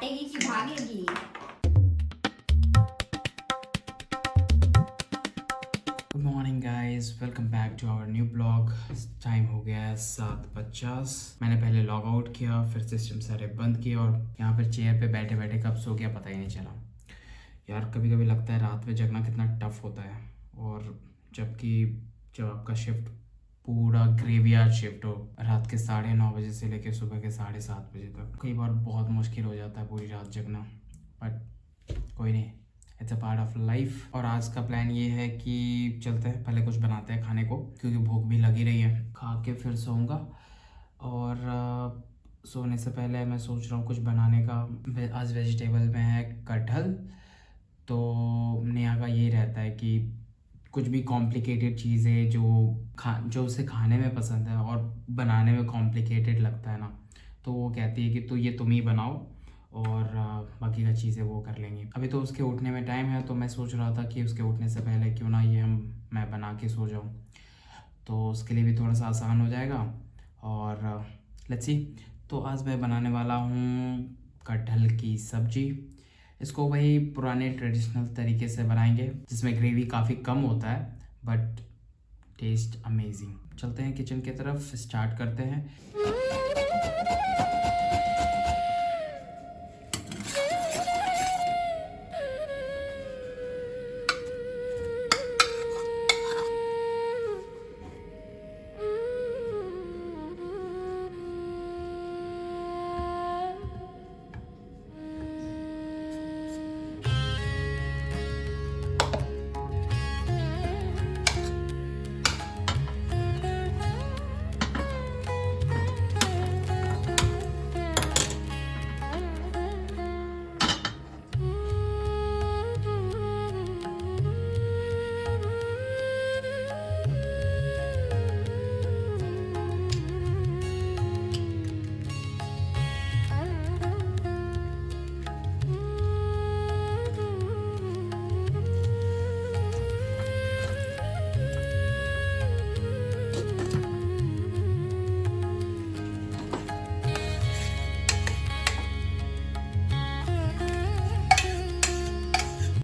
काटेगी कि भागेगी। Good morning guys, welcome back to our new blog. Time हो गया है 7:50। मैंने पहले लॉग आउट किया, फिर सिस्टम सारे बंद किए और यहाँ पर चेयर पे बैठे बैठे कब सो गया पता ही नहीं चला। यार कभी कभी लगता है रात में जगना कितना टफ होता है, और जब आपका शिफ्ट पूरा ग्रेवयार्ड शिफ्ट हो, रात के 9:30 बजे से लेकर सुबह के 7:30 बजे तक, कई बार बहुत मुश्किल हो जाता है पूरी रात जगना। बट कोई नहीं, it's a part of life. और आज का प्लान ये है कि चलते हैं, पहले कुछ बनाते हैं खाने को क्योंकि भूख भी लगी रही है। खा के फिर सोऊंगा। और सोने से पहले मैं सोच रहा हूँ कुछ बनाने का। आज वेजिटेबल में है कटहल। तो नेहा का ये रहता है कि कुछ भी कॉम्प्लिकेटेड चीज़ें जो उसे खाने में पसंद है और बनाने में कॉम्प्लिकेटेड लगता है ना, तो वो कहती है कि तुम ही बनाओ और बाकी का चीज़ें वो कर लेंगी। अभी तो उसके उठने में टाइम है, तो मैं सोच रहा था कि उसके उठने से पहले क्यों ना मैं बना के सो जाऊँ, तो उसके लिए भी थोड़ा सा आसान हो जाएगा। और लेट्स सी। तो आज मैं बनाने वाला हूँ कटहल की सब्जी। इसको वही पुराने ट्रेडिशनल तरीके से बनाएंगे जिसमें ग्रेवी काफ़ी कम होता है, बट टेस्ट अमेजिंग। चलते हैं किचन की तरफ, स्टार्ट करते हैं।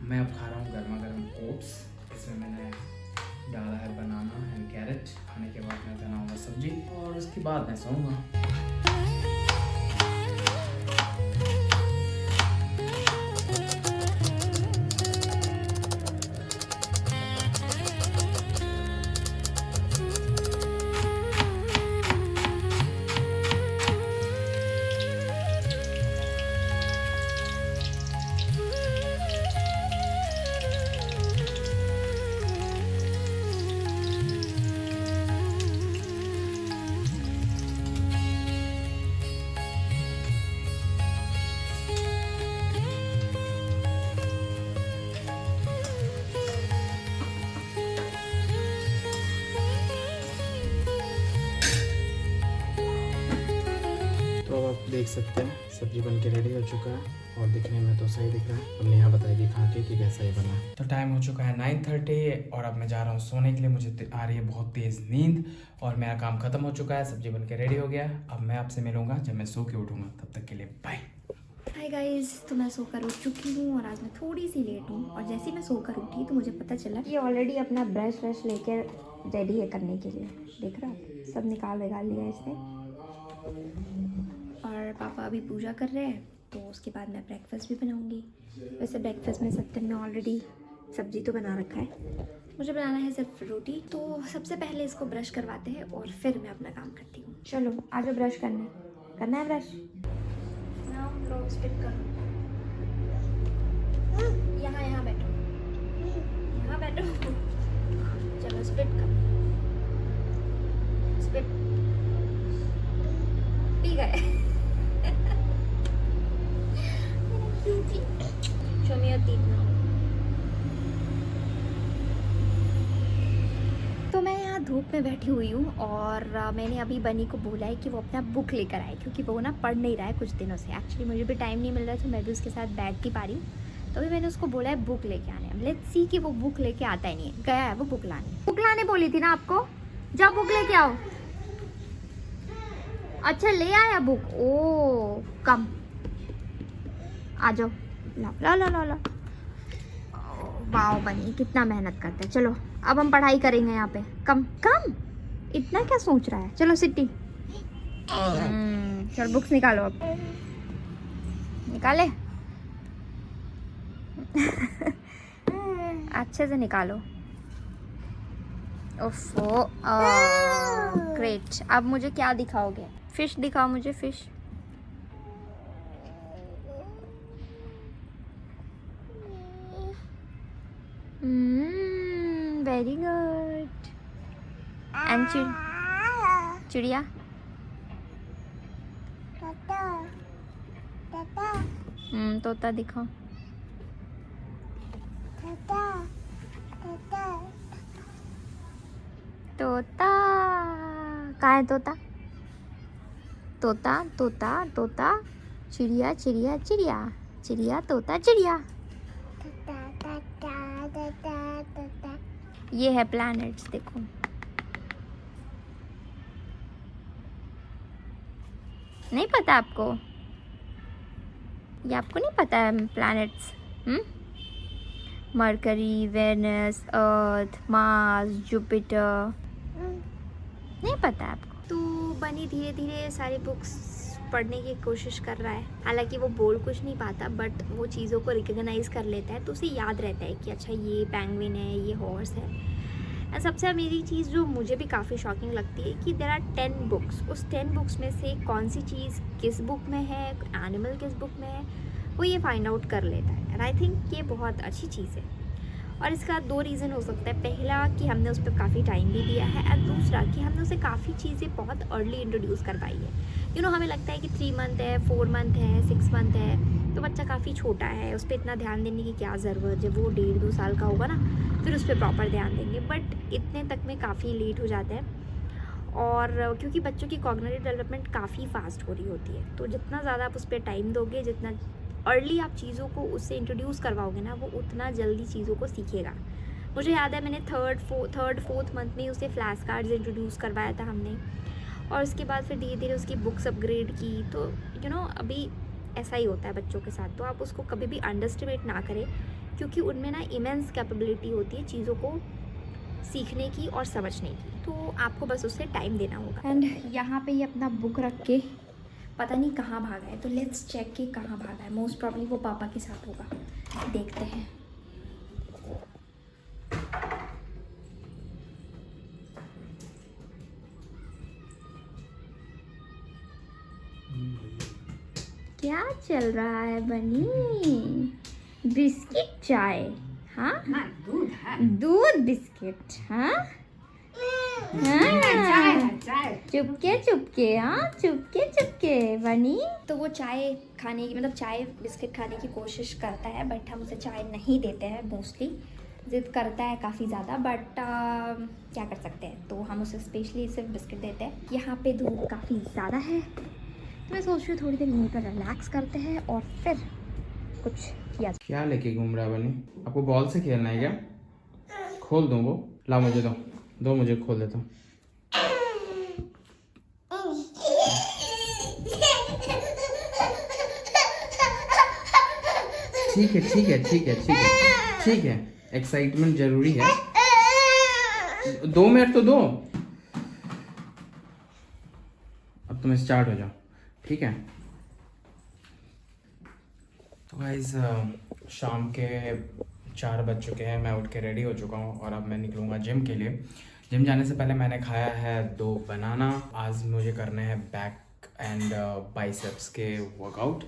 मैं अब खा रहा हूँ गर्मा गर्म ओट्स। इसमें मैंने डाला है बनाना एंड कैरेट। खाने के बाद मैं बनाऊँगा सब्जी और उसके बाद मैं सोऊंगा। तो अब आप देख सकते हैं सब्जी बन के रेडी हो चुका है और दिखने में तो सही दिख रहा है। अब नेहा बताएगी खा के कि कैसा ही बना। तो टाइम हो चुका है 9:30 और अब मैं जा रहा हूँ सोने के लिए। मुझे आ रही है बहुत तेज़ नींद और मेरा काम खत्म हो चुका है, सब्जी बन के रेडी हो गया। अब मैं आपसे मिलूंगा जब मैं सो के उठूँगा, तब तक के लिए बाय। हाय गाइस, तो मैं सोकर उठ चुकी हूँ और आज मैं थोड़ी सी लेट हूँ। और जैसे ही मैं सोकर उठी तो मुझे पता चला कि ऑलरेडी अपना ब्रश लेकर रेडी है करने के लिए। देख रहा सब निकाल लिया इसने। और पापा अभी पूजा कर रहे हैं, तो उसके बाद मैं ब्रेकफास्ट भी बनाऊंगी। वैसे ब्रेकफास्ट में सत्यम ने ऑलरेडी सब्जी तो बना रखा है, मुझे बनाना है सिर्फ रोटी। तो सबसे पहले इसको ब्रश करवाते हैं और फिर मैं अपना काम करती हूँ। चलो आज ब्रश करना है ब्रश। स्पिट करो, यहाँ बैठो, चलो स्पिट करो। स्पिट पी गए। Show me your teeth now. तो मैं यहाँ धूप में बैठी हुई हूँ और मैंने अभी बनी को बोला है कि वो अपना बुक लेकर आए, क्योंकि वो ना पढ़ नहीं रहा है कुछ दिनों से। एक्चुअली मुझे भी टाइम नहीं मिल रहा है, तो मैं भी उसके साथ बैठ नहीं पा रही हूँ। तो अभी मैंने उसको बोला है बुक लेके आने। लेट्स सी कि वो बुक लेके आता ही नहीं है। गया है वो बुक लाने बोली थी ना आपको, जाओ बुक लेके आओ। अच्छा ले आया बुक, ओ कम। आ जाओ, ला ला ला ला ला। वाओ बनी, कितना मेहनत करते हैं। चलो अब हम पढ़ाई करेंगे यहाँ पे। कम कम, इतना क्या सोच रहा है। चलो सिटी, चल बुक्स निकालो अब, निकाले अच्छे से निकालो। ओफो, ग्रेट। अब मुझे क्या दिखाओगे? फिश दिखाओ मुझे, फिश। Very good. एंड चिड़िया, तोता दिखाओ। तोता कहाँ है? तोता तोता तोता तोता, चिड़िया चिड़िया चिड़िया, चिड़िया तोता चिड़िया। ये है प्लैनेट्स, देखो। नहीं पता आपको? ये आपको नहीं पता है प्लैनेट्स? मरकरी, वेनस, अर्थ, मार्स, जुपिटर, नहीं पता आपको? तो बनी धीरे धीरे सारी बुक्स पढ़ने की कोशिश कर रहा है। हालांकि वो बोल कुछ नहीं पाता, बट वो चीज़ों को रिकॉग्नाइज कर लेता है, तो उसे याद रहता है कि अच्छा ये पेंगुइन है, ये हॉर्स है। और सबसे अमेजिंग चीज़ जो मुझे भी काफ़ी शॉकिंग लगती है कि देयर आर 10 बुक्स। उस 10 बुक्स में से कौन सी चीज़ किस बुक में है, एनिमल किस बुक में है, वो ये फाइंड आउट कर लेता है। एंड आई थिंक ये बहुत अच्छी चीज़ है। और इसका 2 रीज़न हो सकता है। पहला कि हमने उस पर काफ़ी टाइम भी दिया है, और दूसरा कि हमने उसे काफ़ी चीज़ें बहुत अर्ली इंट्रोड्यूस करवाई है। हमें लगता है कि 3 मंथ है, 4 मंथ है, 6 मंथ है, तो बच्चा काफ़ी छोटा है, उस पर इतना ध्यान देने की क्या ज़रूरत। जब वो 1.5-2 साल का होगा ना, फिर उस पर प्रॉपर ध्यान देंगे। बट इतने तक में काफ़ी लेट हो जाते हैं। और क्योंकि बच्चों की कॉग्निटिव डेवलपमेंट काफ़ी फास्ट हो रही होती है, तो जितना ज़्यादा आप उस पर टाइम दोगे, जितना अर्ली आप चीज़ों को उससे इंट्रोड्यूस करवाओगे ना, वो उतना जल्दी चीज़ों को सीखेगा। मुझे याद है मैंने थर्ड फोर्थ मंथ में उसे फ्लैश कार्ड्स इंट्रोड्यूस करवाया था हमने, और उसके बाद फिर धीरे धीरे उसकी बुक्स अपग्रेड की। तो अभी ऐसा ही होता है बच्चों के साथ, तो आप उसको कभी भी अंडरस्टिमेट ना करें, क्योंकि उनमें ना इमेंस कैपेबिलिटी होती है चीज़ों को सीखने की और समझने की। तो आपको बस उससे टाइम देना होगा। एंड यहाँ पे ये अपना बुक रख के पता नहीं कहाँ भागा है, तो लेट्स चेक कि कहाँ भागा है। मोस्ट प्रॉब्ली वो पापा के साथ होगा, देखते हैं। क्या चल रहा है बनी? बिस्किट चाय? हाँ दूध है, दूध बिस्किट। हाँ चुपके चुपके, हाँ चुपके चुपके बनी। तो वो चाय खाने की, मतलब चाय बिस्किट खाने की कोशिश करता है, बट हम उसे चाय नहीं देते हैं। मोस्टली जिद करता है काफ़ी ज़्यादा, बट क्या कर सकते हैं, तो हम उसे स्पेशली सिर्फ बिस्किट देते हैं। यहाँ पे धूप काफ़ी ज़्यादा है, तो मैं सोच रही हूँ थोड़ी देर यहीं पर रिलैक्स करते हैं और फिर कुछ किया। क्या लेके घूम रहा है बनी? आपको बॉल से खेलना है क्या? खोल दूँ वो? ला मुझे दो मुझे, खोल देता हूँ। ठीक है ठीक है ठीक है ठीक है ठीक है, एक्साइटमेंट जरूरी है। 2 मिनट तो दो। अब तुम स्टार्ट हो जाओ, ठीक है? तो गाइस शाम के 4 बज चुके हैं, मैं उठ के रेडी हो चुका हूँ और अब मैं निकलूँगा जिम के लिए। जिम जाने से पहले मैंने खाया है 2 बनाना। आज मुझे करने हैं बैक एंड बाइसेप्स के वर्कआउट।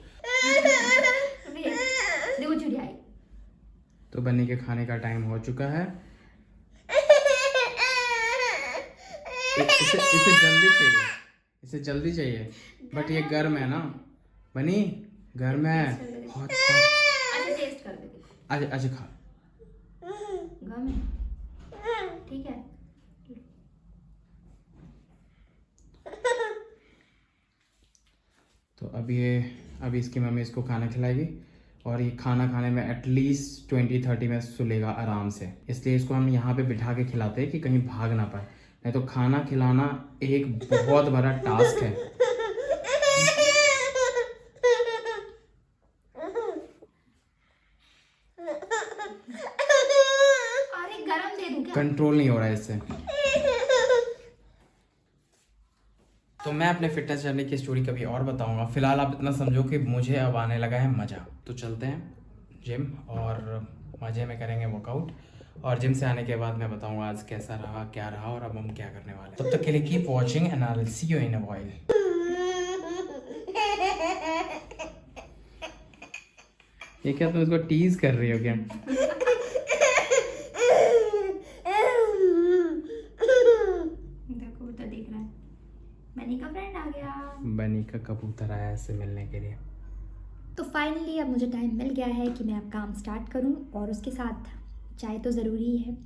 तो बनी के खाने का टाइम हो चुका है। इसे जल्दी चाहिए, बट ये गर्म है ना बनी, गर्म है। अच्छा खा। गर्म है, ठीक है। तो अभी इसकी मम्मी इसको खाना खिलाएगी, और ये खाना खाने में एटलीस्ट 20-30 मिनट सुलेगा आराम से। इसलिए इसको हम यहाँ पे बिठा के खिलाते हैं कि कहीं भाग ना पाए, नहीं तो खाना खिलाना एक बहुत बड़ा टास्क है। गरम दे दूं क्या? कंट्रोल नहीं हो रहा है इससे। तो मैं अपने फिटनेस जर्नी की स्टोरी कभी और बताऊंगा। फिलहाल आप इतना समझो कि मुझे अब आने लगा है मज़ा। तो चलते हैं जिम और मज़े में करेंगे वर्कआउट, और जिम से आने के बाद मैं बताऊंगा आज कैसा रहा, क्या रहा, और अब हम क्या करने वाले हैं। तब तक के लिए keep watching and I will see you in a while. ये क्या तुम इसको टीज कर रही हो क्या? देखो उधर देख रहा है। बनी का फ्रेंड आ गया। बनी का कबूतर आया इससे मिलने के लिए। तो फाइनली अब मुझे टाइम मिल गया है कि मैं अब काम स्टार्ट करूं, और उसके साथ चाय तो ज़रूरी है।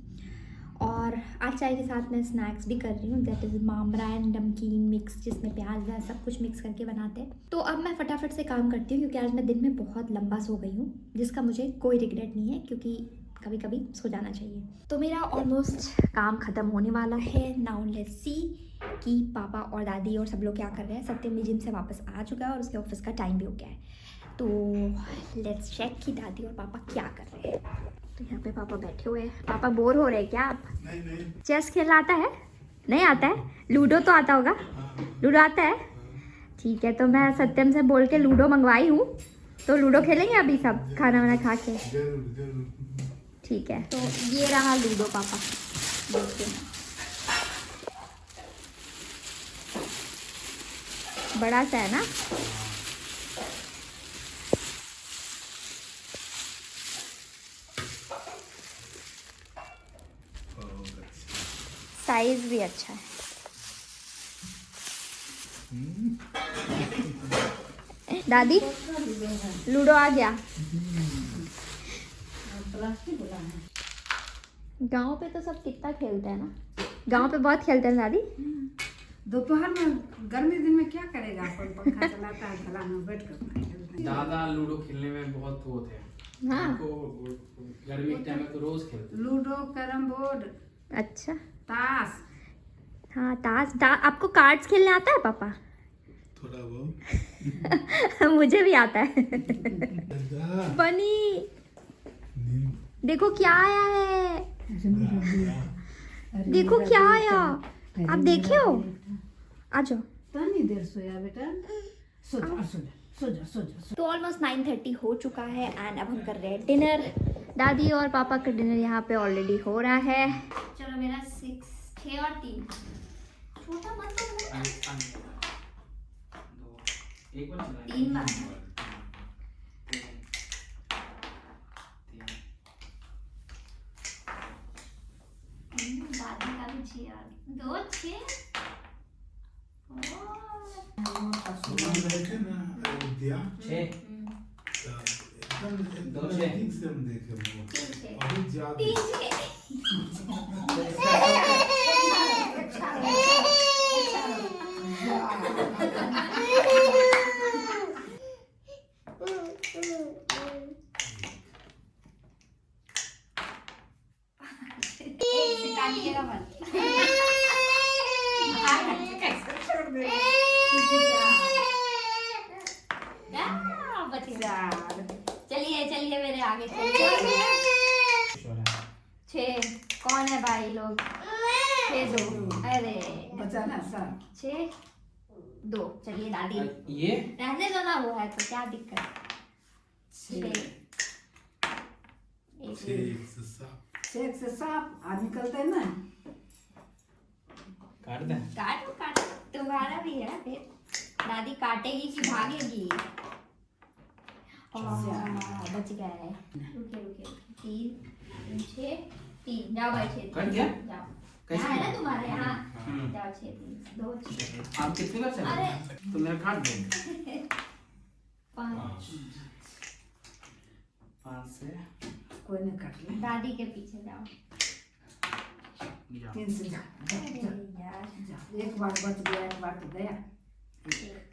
और आज चाय के साथ मैं स्नैक्स भी कर रही हूँ, दैट इज़ मामरा एंड नमकीन मिक्स, जिसमें प्याज है सब कुछ मिक्स करके बनाते हैं। तो अब मैं फटाफट से काम करती हूँ, क्योंकि आज मैं दिन में बहुत लंबा सो गई हूँ, जिसका मुझे कोई रिग्रेट नहीं है, क्योंकि कभी कभी सो जाना चाहिए। तो मेरा ऑलमोस्ट काम ख़त्म होने वाला है। नाउ लेट्स सी कि पापा और दादी और सब लोग क्या कर रहे हैं। सत्यम भी जिम से वापस आ चुका है और उसके ऑफिस का टाइम भी हो गया है। तो लेट्स चेक कि दादी और पापा क्या कर रहे हैं। तो यहाँ पे पापा बैठे हुए हैं। पापा बोर हो रहे हैं क्या आप? नहीं। चेस खेलना आता है? नहीं आता है? लूडो तो आता होगा? लूडो आता है? ठीक है, तो मैं सत्यम से बोल के लूडो मंगवाई हूँ, तो लूडो खेलेंगे अभी सब खाना वाना खा के। जरूर। ठीक है, तो ये रहा लूडो पापा, देखते हैं। बड़ा सा है ना? साइज भी अच्छा है। दादी लूडो आ गया। गांव पे तो सब कितना खेलते हैं ना, गांव पे बहुत खेलते हैं दादी। दोपहर में गर्मी दिन में क्या करेगा, अपन पंखा चलाता है, गला में बैठ कर। दादा लूडो खेलने में बहुत वो थे। हाँ, गर्मी के टाइम में तो रोज खेलते। लूडो, कैरम बोर्ड, अच्छा। ताश। हाँ ताश। आपको कार्ड्स खेलने आता है पापा? थोड़ा बहुत। मुझे भी आता है। दादा, बनी नींद देखो क्या आया है, देखो क्या आया, आप देखे हो? आ जाओ। तनी देर सोया बेटा, सो जा। तो ऑलमोस्ट 9:30 हो चुका है एंड अब हम कर रहे हैं डिनर। दादी और पापा का डिनर यहाँ पे ऑलरेडी हो रहा है। चलो मेरा 6 और 3 छोटा मत करो। 3 बार दादी का भी 6 और 2 6। देखे ना अयोध्या, एकदम नजदीक से हम देखे वो, बहुत ज्यादा। चलिए मेरे आगे चलिए। 6 कौन है भाई लोग? 6 2। अरे बचाना सर। 6 2। चलिए दादी ये रहने दो ना, वो है तो क्या दिक्कत। 6 ठीक से साफ। शेख से सांप आज निकलते हैं ना। काट दे। काट तुम्हारा भी है फिर। दादी काटेगी कि भागेगी? बच गया है। रुके 3 6 3। जाओ भाई 6 कट गया? जाओ। कैसे यहाँ है ना तुम्हारे यहाँ? हम्म। जाओ 6 3 2 6 आप कितने बार चले? अरे। तो मेरा काट दे। 5। 5 से कोई नहीं काट ले। दादी के पीछे जाओ। जाओ। 3 से जा। अरे यार, एक बार बच गया, एक बार तो गया। एक।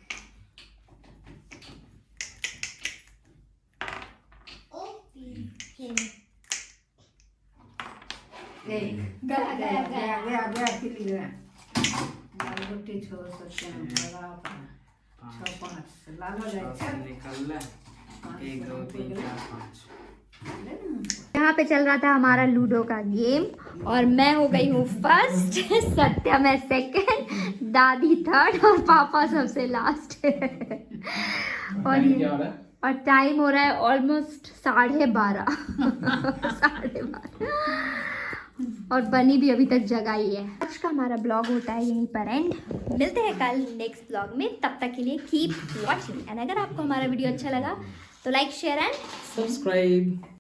ओ 3 6 गया किली गया। लाल रोटी छोड़ सकते हैं, बड़ा 6 5 लाल हो जाए। निकल ले। 1 2 3 4 5 यहाँ पे चल रहा था हमारा लूडो का गेम और मैं हो गई हूँ फर्स्ट, सत्यम है सेकंड, दादी थर्ड और पापा सबसे लास्ट। और टाइम हो रहा है ऑलमोस्ट 12:30। 12:30 और बनी भी अभी तक जगा ही है। आज का हमारा ब्लॉग होता है यहीं पर एंड। मिलते हैं कल नेक्स्ट ब्लॉग में, तब तक के लिए कीप वॉचिंग एंड अगर आपको हमारा वीडियो अच्छा लगा तो लाइक शेयर एंड सब्सक्राइब।